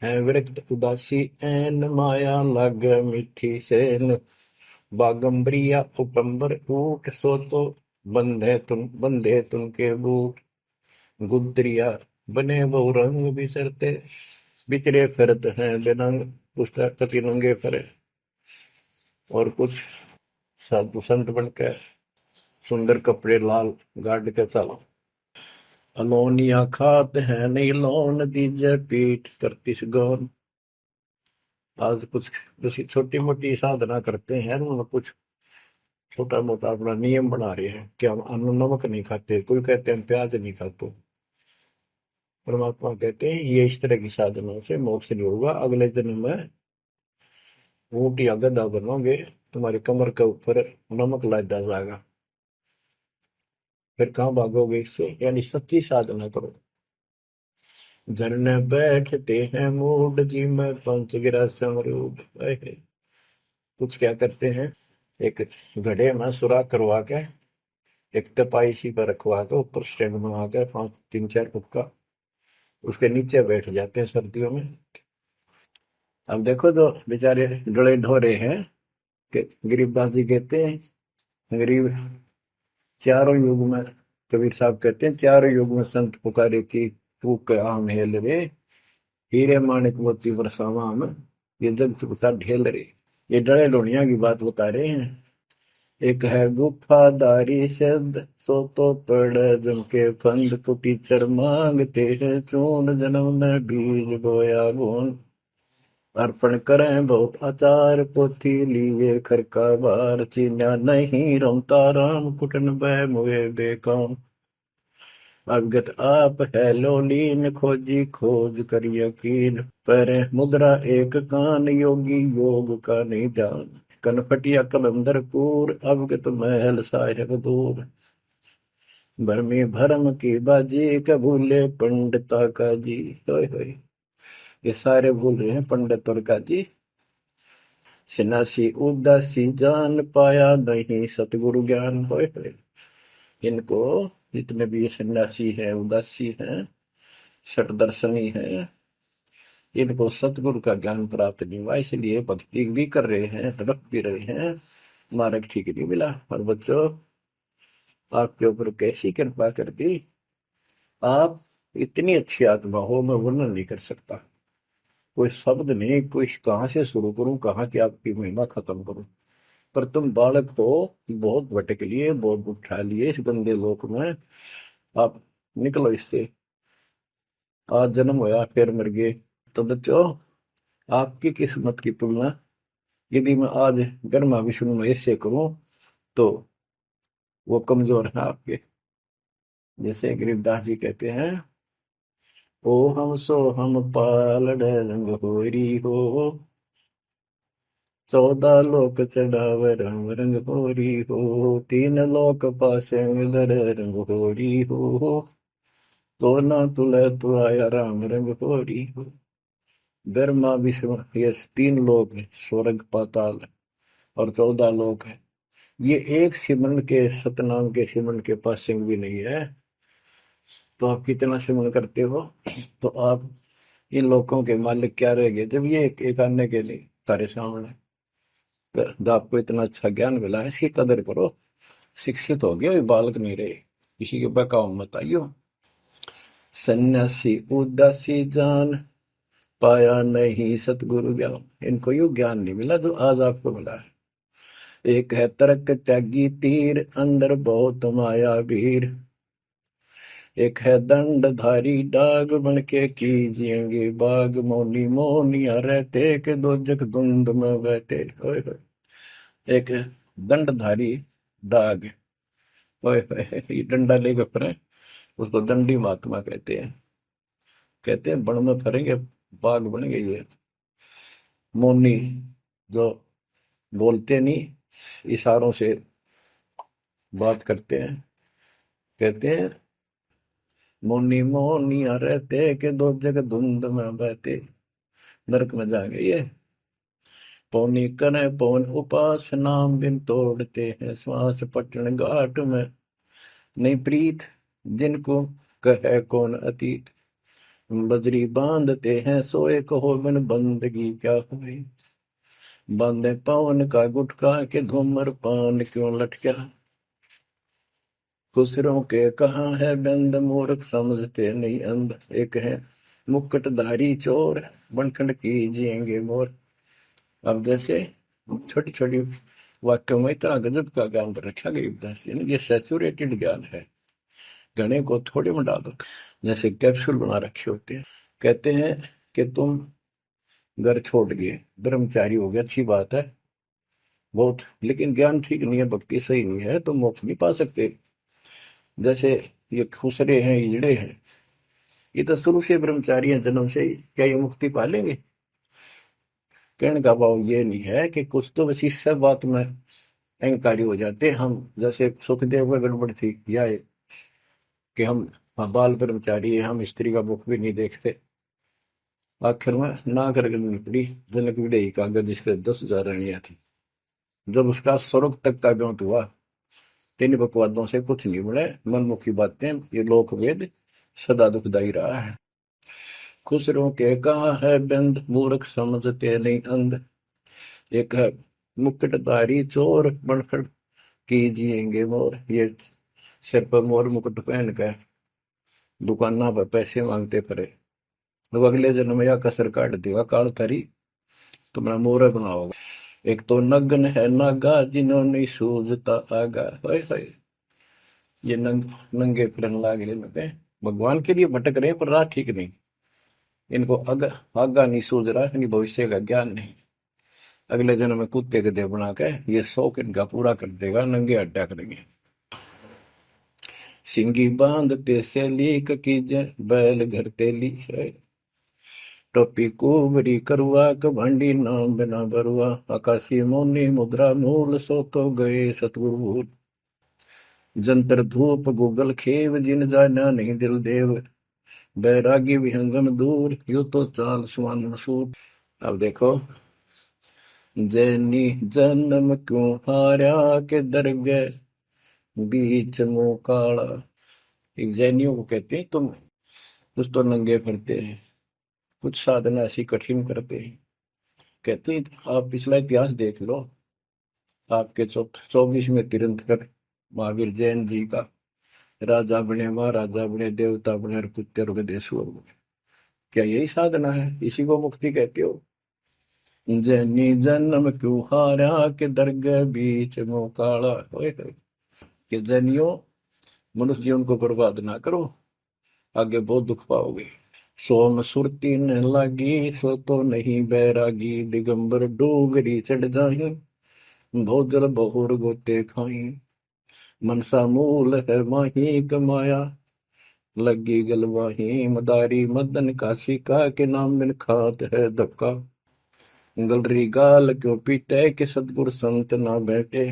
हैं। विरक्त उदासी एन माया लग मीठी सेन, बागंबरिया उपंबर ऊट, सो तो बंधे तुम के बूट। गुदरिया बने बहु रंग बिसरते, बिचरे फिरत हैं बेनंग। पुस्तक कति नंगे फिरे, और कुछ साधु संत बनकर सुंदर कपड़े लाल गाड़ के चलो। अलोनिया खात है नहीं लोन, दीजे पीठ करतिस गौन। आज कुछ छोटी मोटी साधना करते हैं, उनमें कुछ छोटा मोटा अपना नियम बना रहे हैं कि हम अन्न नमक नहीं खाते, कोई कहते हैं प्याज नहीं खाते। परमात्मा कहते हैं ये इस तरह की साधनों से मोक्ष नहीं होगा, अगले जन्म में ऊंट या गधा बनोगे, तुम्हारी कमर के ऊपर नमक लादा जाएगा, फिर कहाँ भागोगे इससे। यानी सच्ची साधना करो। झरने बैठते हैं मूड जी में, पंच गिरा समरूप। कुछ क्या करते हैं, एक घड़े में सुराख करवा के, एक तपाई सी पर रखवा के, ऊपर स्टैंड बना के 3-4 फुट का, उसके नीचे बैठ जाते हैं सर्दियों में। अब देखो तो बेचारे डरे ढोरे हैं कि गरीबदास जी कहते हैं, गरीब चारों युग में, कबीर साहब कहते हैं चारों युग में संत पुकारे की, तू क्या हेल रे, हीरे माणिक मोती बरसावा हम, ये जग चुकता ढेल रे। ये डरे लोनिया की बात बता रहे हैं। एक है गुफादारी शब्द, सो तो पड़ जम के फंद, कुटीचर मांगते हैं चून, जन्म में बीज बोया गुण। अर्पण करें बहुत आचार, पोथी लिए खरका बार, चीन्या नहीं रमता राम, कुटन बह मुए बेकाम। अवगत आप है लोलीन, खोजी खोज कर यकीन, पर मुद्रा एक कान, योगी योग का नहीं जान। कनफटिया कलंदर पूर, अवगत महल साहेब दूर। भरमी भरम की बाजी, कबूले पंडिता का जी। होय होय। ये सारे भूल रहे हैं पंडित और का जी। सन्यासी उदासी जान, पाया नहीं सतगुरु ज्ञान। होय होय। इनको जितने भी सन्यासी हैं, उदासी हैं, सट दर्शनी हैं, इनको सतगुरु का ज्ञान प्राप्त नहीं हुआ, इसलिए भक्ति भी कर रहे हैं, तड़प भी रहे हैं, मार्ग ठीक नहीं मिला। और बच्चों, आपके ऊपर कैसी कृपा कर दी, आप इतनी अच्छी आत्मा हो, मैं वर्णन नहीं कर सकता। कोई शब्द नहीं, कोई कहाँ से शुरू करूं, कहाँ की आपकी महिमा खत्म करूं। पर तुम बालक हो, बहुत भटक लिए, बहुत उठा लिए इस गंदे लोक में, आप निकलो इससे। आज जन्म होया फिर मर गए। तो बच्चों, आपकी किस्मत की तुलना यदि मैं आज ब्रह्मा विष्णु महेश से करूं, तो वो कमजोर है आपके। जैसे गरीबदास जी कहते हैं, ओ हम सो हम पालड़ रंग होरी हो, 14 लोक चढ़ाव रंग रंग होरी हो, 3 लोक पासे दर रंग होरी हो, तो ना तुले तु आया राम रंग होरी हो। ब्रह्मा विष्णु ये 3 लोक है, स्वर्ग पाताल और 14 लोक है। ये एक सिमरन के, सतनाम के सिमरन के पास सिंह भी नहीं है। तो आप कितना सिमरन करते हो, तो आप इन लोगों के मालिक क्या रह गए, जब ये एक आने के लिए तारे सामने। तो आपको इतना अच्छा ज्ञान मिला है, इसकी कदर करो। शिक्षित हो गए, बालक नहीं रहे, किसी के बहकाव मत आइयो। सन्यासी उदासी जान, पाया नहीं सतगुरु ज्ञान। इनको यू ज्ञान नहीं मिला जो आज आपको मिला है। एक है तर्क त्यागी तीर, अंदर बहुत माया वीर। एक है दंडधारी डाग, बनके कीजिएंगे बाग, मौनी मोनिया रहते के दो जग धुंध में बहते। ओए होए। एक दंडधारी डाग, ओए होए, ये डंडा लेकर फिरे, उसको दंडी महात्मा कहते हैं। कहते हैं बन में फरेंगे, बाग बनेंगे। ये मौनी जो बोलते नहीं, इशारों से बात करते हैं, कहते हैं मौनी मौनिया रहते के दो जग धुंध में बहते, नरक में जाएंगे ये। पौनी करें पौन उपास नाम बिन तोड़ते हैं श्वास पटन घाट में, नहीं प्रीत जिनको कहे कौन अतीत, बजरी बांधते हैं सोए कहो बिन बंदगी क्या हुई, बांधे पवन का गुटका के धूमर पान क्यों लटका, खुसरों के कहाँ है बंद मूर्ख समझते नहीं अंध, एक है मुकुटधारी चोर बनखंड कीजिएंगे मोर। अब जैसे छोटी छोटी वाक्य में इतना गजब का ज्ञान रखा गरीबदास जी ने, ये सैचुरेटेड ज्ञान है, गणे को थोड़े में डाल रखा, जैसे कैप्सूल बना रखे होते हैं। कहते हैं कि तुम घर छोड़ गए, ब्रह्मचारी हो गया, अच्छी बात है बहुत, लेकिन ज्ञान ठीक नहीं है, भक्ति सही नहीं है, तो मोक्ष नहीं पा सकते। जैसे ये खुसरे हैं, इजड़े हैं, ये तो शुरू से ब्रह्मचारी हैं जन्म से ही, क्या ये मुक्ति पा लेंगे? कहने का भाव ये नहीं है कि कुछ तो बस इस सब बात में अहंकारी हो जाते हम, जैसे सुखदेव का गड़बड़ थी या कि हम बाल ब्रह्मचारी है, हम स्त्री का मुख भी नहीं देखते। आखिर में ना कर निकली जनक विदेही का, अगर जिसके 10,000 रानियां थी, जब उसका स्वर्ग तक का ब्योंत हुआ, तीन बकवादों से कुछ नहीं बने, मनमुखी बातें, ये लोक वेद सदा दुखदाई रहा है। खुसरों के कहा है बंद मूर्ख समझते नहीं अंध, एक है मुकुटधारी चोर बनखड़ कीजिएंगे मोर, ये सिर पर मोर मुकुट पहन कर दुकाना पर पैसे मांगते फिरे, तो अगले जन्म में या कसर काट देगा काल थारी, तुम्हारा मोर बनाओगा। एक तो नग्न है नागा जिन्होंने सूझता आगा, हाय ये नंगे फिरन लागे लगे, भगवान के लिए भटक रहे पर राह ठीक नहीं, इनको आगा नहीं सूझ रहा, इनकी भविष्य का ज्ञान नहीं। अगले जन्म में कुत्ते के देह बना के ये शौक इनका पूरा कर देगा, नंगे अड्डा करेंगे। सिंगी बांधते से लीक कीजे बैल घर तेली है, टोपी कुबरी करुआ कभंडी नाम बिना बरुआ, आकाशी मौनी मुद्रा मूल सो तो गए सतगुरु भूल, जंतर धूप गूगल खेव जिन जाना नहीं दिल देव, बैरागी विहंगम दूर यू तो चाल सुवन मसूर। अब देखो, जैनी जन्म क्यों हारा के दरगे बीच मुंह काला, एक जैनियों को कहते हैं तुम कुछ तो नंगे फिरते हैं, कुछ साधना ऐसी कठिन करते हैं। कहते हैं आप पिछला इतिहास देख लो, आपके 24वें तीर्थंकर महावीर जैन जी का, राजा बने महाराजा बने देवता बने और कुत्ते और गधेश्वर बने, क्या यही साधना है? इसी को मुक्ति कहते हो? जैनी जन्म क्यों हारा के दरगाह बीच मुंह काला, कि जैनियों मनुष्य जीवन को बर्बाद ना करो, आगे बहुत दुख पाओगे। सोम सुरती न लागी सो तो नहीं बैरागी, दिगंबर डोगरी चढ़ जाही भोजल बहुर गोते खाई, मनसा मूल है माही कमाया लगी गलवाही, मदारी मदन काशी का के नाम बिन खात है धक्का, गलरी गाल क्यों पीटे के सतगुर संत ना बैठे,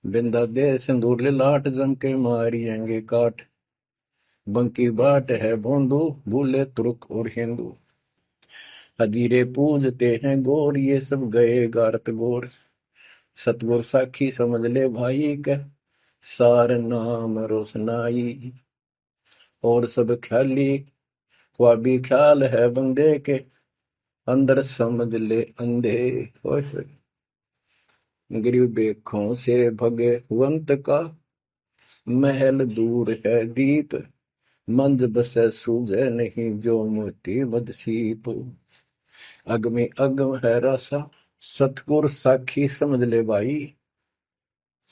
बिंदा दे सिंदूर लाट जम के मारियेंगे काट, बंकी बाट है भोंदू भूले तुर्क और हिंदू, हजीरे पूजते हैं गोर ये सब गए गारत गोर, सतगुर साखी समझ ले भाई के सार नाम रोशनाई, और सब ख्याली ख्वाबी ख्याल है बंदे के अंदर समझ ले अंधे, गरीब बेखों से भगवंत का महल दूर है दीप, मंद बसे सूझे नहीं जो मोती बदसीप, अगमी अगम है रासा सतगुर साखी समझ ले भाई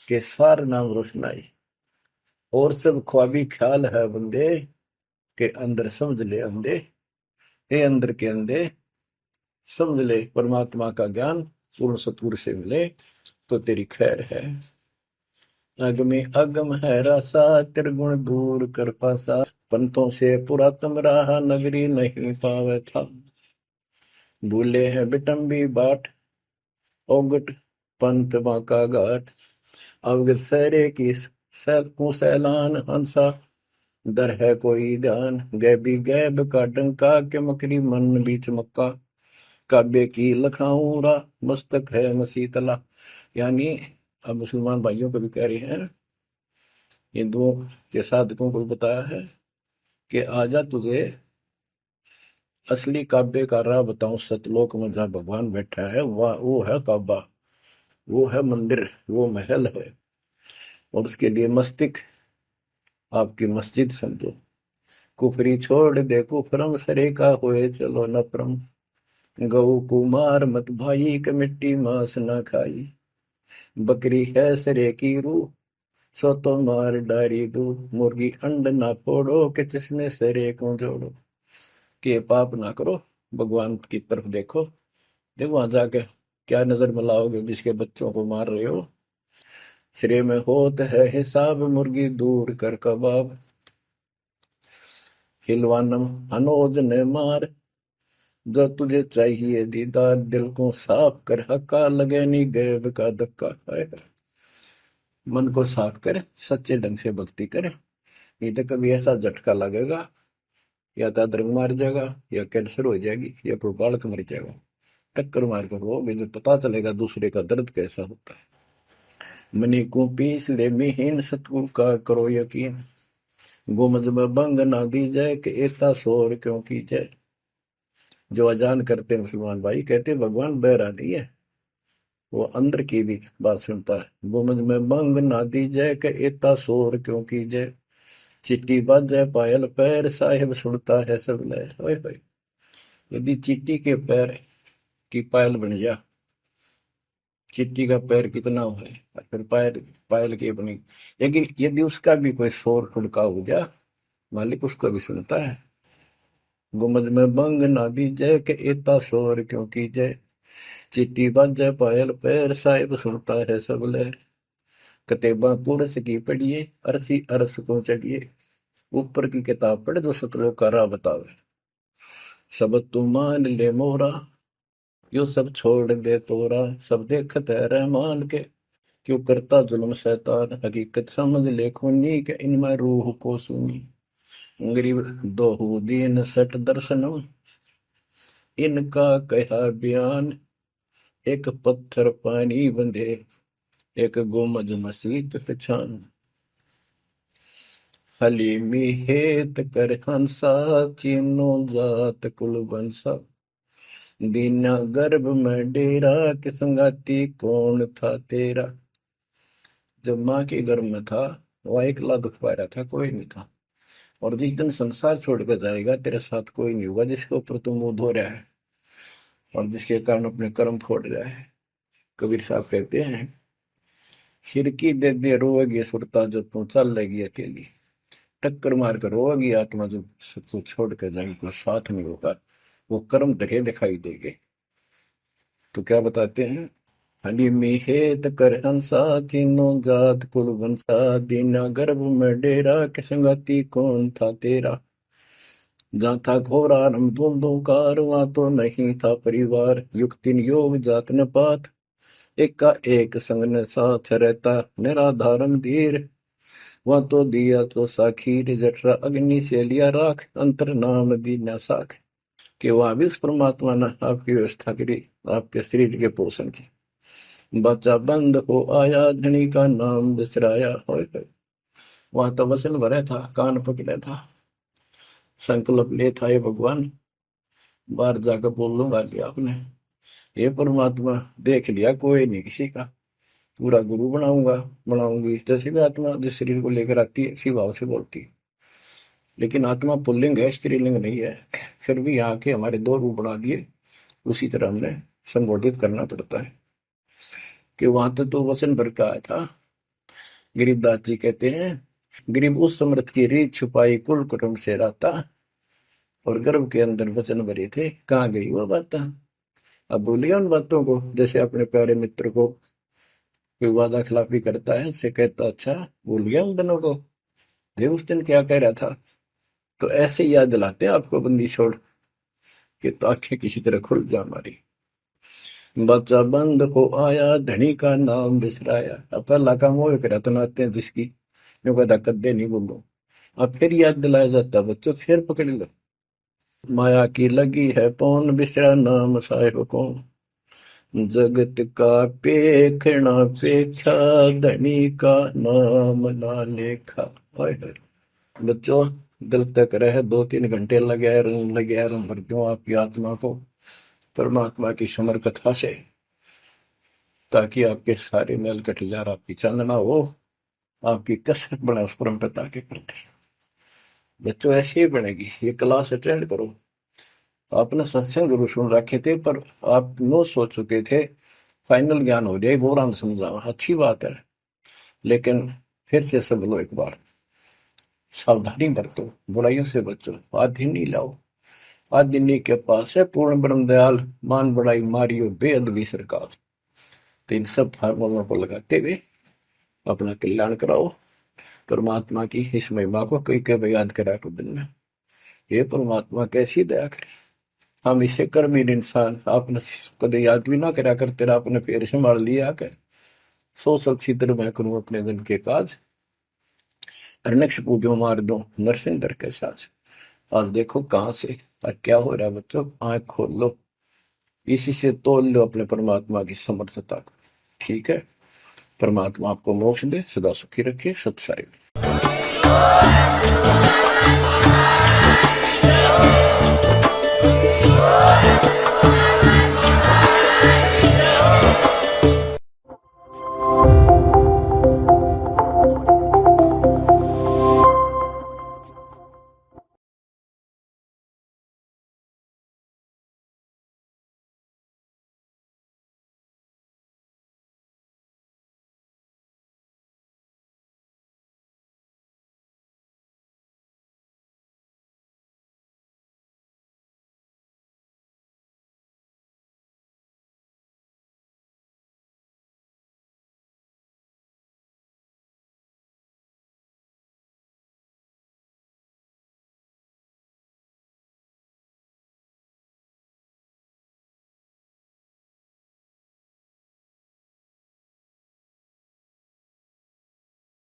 के सार नाम रोशनाई, और सब ख्वाबी ख्याल है बंदे के अंदर समझ ले अंधे, हे अंदर के अंधे समझ ले परमात्मा का ज्ञान पूर्ण सतगुरु से मिले तो तेरी खैर है। अगमे अगम है रासा त्रिगुण दूर कर पासा, पंथों से पुरातन रहा, नगरी नहीं पावे था। भूले हैं बिटम्बी बाट, ओगट पंथ बांका घाट। अवगत सहरे की सैलकों सैलान, हंसा दर है कोई ध्यान। गैबी गैब का डंका, के मकरी मन बीच मक्का। काबे की लखाऊरा, मस्तक है मसीतला। यानी अब मुसलमान भाइयों को भी कह रहे हैं, हिंदुओं के साधकों को बताया है कि आजा तुझे असली काबे का राह बताऊं। सतलोक में जहाँ भगवान बैठा है वह वो है काबा, वो है मंदिर, वो महल है। और उसके लिए मस्तिक आपकी मस्जिद समझो। कुफरी छोड़ दे कुफरम, सरे का होए चलो नफरम। गऊ कुमार मत भाई, के मिट्टी मांस ना खाई। बकरी है सरे की रूह, सो तो मार डारी दू। मुर्गी अंड ना फोड़ो, के जिसमें सरे को जोड़ो। के पाप ना करो, भगवान की तरफ देखो। देखो वहां जाके क्या नजर मिलाओगे, जिसके बच्चों को मार रहे हो। श्रेय में होत है हिसाब, मुर्गी दूर कर कबाब। हिलवानम हनोज ने मार, जो तुझे चाहिए दीदार। दिल को साफ कर, हक्का लगे नी गैब का धक्का। मन को साफ कर, सच्चे ढंग से भक्ति कर। नहीं तो कभी ऐसा झटका लगेगा, या तो अदरंग मार जाएगा, या कैंसर हो जाएगी, या कोई बालक मर जाएगा। टक्कर मार कर वो भी पता चलेगा दूसरे का दर्द कैसा होता है। मनी को पीस ले मिहीन, सतगुरु का करो यकीन। गुमज में भंग ना दी जाए, कि ऐसा शोर क्यों की जाए। जो अजान करते मुसलमान भाई कहते भगवान बहरा नहीं है, वो अंदर की भी बात सुनता है। गुमज में भंग ना दी जाए, कि ऐसा शोर क्यों की जाए। चिट्टी बाजे पायल पैर, साहिब सुनता है सब लहर। ओए होए, यदि चींटी के पैर की पायल बन जा, चींटी का पैर कितना हो है, और फिर पायल पायल की बनी। लेकिन यदि उसका भी कोई शोर ठुड़का हो जा, मालिक उसको भी सुनता है। गुमज में भंग ना दी जय, के इतना शोर क्यों की जय। चिट्टी बाजे पायल पैर, साहिब सुनता है सब लहर। कतेबा कुरस की पढ़िए, अरसी अरस को चढ़िए। ऊपर की किताब पढ़े जो सतलोक का राह बतावे। सब तू मान ले मोरा, यो सब छोड़ दे तोरा। सब देखत है रहमान के, क्यों करता जुल्म शैतान। हकीकत समझ ले खूनी, के इनमें रूह को सुनी। गरीब दोहू दीन सट दर्शनम, इनका कहा बयान। एक पत्थर पानी बंधे, एक गुमज मसीत पहचान। हलीमी हेत कर हंसा, चीनो जात कुल बंसा। दीना गर्भ में डेरा, कि संगाती कौन था तेरा। जब माँ के गर्भ में था वह अकेला दुख पा रहा था, कोई नहीं था। और जिस दिन संसार छोड़कर जाएगा, तेरे साथ कोई नहीं होगा जिसके ऊपर तुम मुंह धो रहा है और जिसके कारण अपने कर्म फोड़ रहा है। कबीर साहब कहते हैं, खिड़की दे दे रोएगी सुरता, जो तू चल लेगी अकेली। टक्कर मार कर रोएगी आत्मा, जो सबको छोड़ कर जाएगी, कोई साथ नहीं होगा। वो कर्म धरे दिखाई देंगे। तो क्या बताते हैं, हली मिहेत कर हंसा, तीनों जात कुल वंशा। दीना गर्भ में डेरा, के संगति कौन था तेरा। जहाँ था घोर आरंभ धुंधुकार, वहां तो नहीं था परिवार। युक्तिन योग जात न पात, एक का एक संग न साथ रहता। निराधारम धीर, वहां तो दिया तो साखीर। जठरा अग्नि से लिया राख, अंतर नाम दीना साख। कि वहां भी उस परमात्मा ने आपकी व्यवस्था करी, आपके शरीर के पोषण की। बच्चा बंद हो आया, धनी का नाम बिसराया। वहां तो वचन भरे था, कान पकड़े था, संकल्प ले था, ये भगवान बाहर जाकर बोल लूंगा लिया आपने। ये परमात्मा देख लिया कोई नहीं किसी का, पूरा गुरु बनाऊंगा बनाऊंगी। जैसे भी आत्मा जिस शरीर को लेकर आती है इसी भाव से बोलती है। लेकिन आत्मा पुल्लिंग है, स्त्रीलिंग नहीं है। फिर भी यहाँ के हमारे दो रूप बना दिए, उसी तरह हमने संबोधित करना पड़ता है। कि वहां तो वचन भर का आया था। गरीबदास जी कहते हैं, गरीब उस समृत की रीत छुपाई, कुल कुटुंब से रहता। और गर्भ के अंदर वचन भरे थे, कहाँ गई वो बात। अब भूलिए उन बातों को। जैसे अपने प्यारे मित्र को कोई वादा खिलाफी करता है, से कहता अच्छा भूल गया उन दिनों को, देव उस दिन क्या कह रहा था। तो ऐसे याद दिलाते हैं आपको बंदी छोड़ कि तो आंखें किसी तरह खुल जा हमारी। बच्चा बंद हो आया धनी का नाम बिसराया। अब पहला काम वो एक रतन आते हैं जिसकी जो कहता कद्दे नहीं बोलो। अब फिर याद दिलाया जाता बच्चों फिर पकड़ लो। माया की लगी है पौन बिसरा नाम साहिब कौन। जगत का पेखना पेखा धनी का नाम ना लेखा। हाय हाय। बच्चों दिल तक रहे 2-3 घंटे लगे रूम भर दूं आपकी आत्मा को परमात्मा की समर कथा से, ताकि आपके सारे मेल कट जा, आपकी चांदना हो, आपकी कसरत बने उस परम पिता के प्रति। बच्चों ऐसी ही बनेगी। ये क्लास अटेंड करो। आपने सत्संग गुरु सुन रखे थे पर आप नो सोच चुके थे फाइनल ज्ञान हो जाए गौरान समझा, अच्छी बात है, लेकिन फिर से सब लो एक बार। सावधानी बरतो, बुराइयों से बचो, आदि नहीं लाओ। आदि के पास है पूर्ण ब्रह्म दयाल, मान बड़ाई मारियो बेअदबी सरकार। तो इन सब फार्मूलों को लगाते हुए अपना कल्याण कराओ। परमात्मा की इस महिमा को कई कई याद करा को दिन में, ये परमात्मा कैसी दया करे। हम इसे कर्मीर इंसान आपने कदे याद भी ना करा कर, तेरा अपने पैर संभाल लिया कर। सो सच्ची तरह मैं करूं अपने दिन के काज, अरनक्ष पूजो मार दो नरसिंदर के साथ। आज देखो कहां से और क्या हो रहा है बच्चों, आंख खोल लो, इसी से तोल लो अपने परमात्मा की समर्थता को। ठीक है, परमात्मा आपको मोक्ष दे, सदा सुखी रखे। सत्साई।